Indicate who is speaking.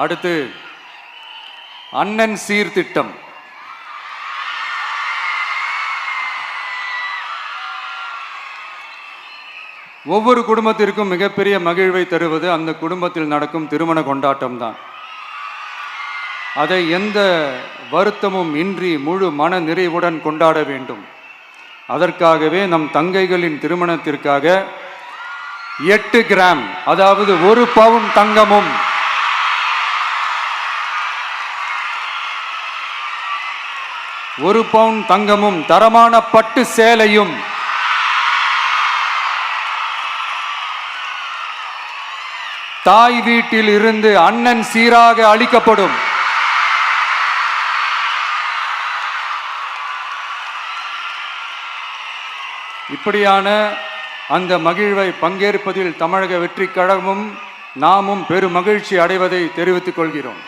Speaker 1: அடுத்து அண்ணன் சீர்திட்டம். ஒவ்வொரு குடும்பத்திற்கும் மிகப்பெரிய மகிழ்வை தருவது அந்த குடும்பத்தில் நடக்கும் திருமண கொண்டாட்டம் தான். அதை எந்த வருத்தமும் இன்றி முழு மன நிறைவுடன் கொண்டாட வேண்டும். அதற்காகவே நம் தங்கைகளின் திருமணத்திற்காக 8 கிராம், அதாவது 1 பவுன் தங்கமும் 1 பவுன் தங்கமும் தரமான பட்டு சேலையும் தாய் வீட்டில் இருந்து அண்ணன் சீராக அளிக்கப்படும். இப்படியான அந்த மகிழ்வை பங்கேற்பதில் தமிழக வெற்றி கழகமும் நாமும் பெரும் மகிழ்ச்சி அடைவதை தெரிவித்துக் கொள்கிறோம்.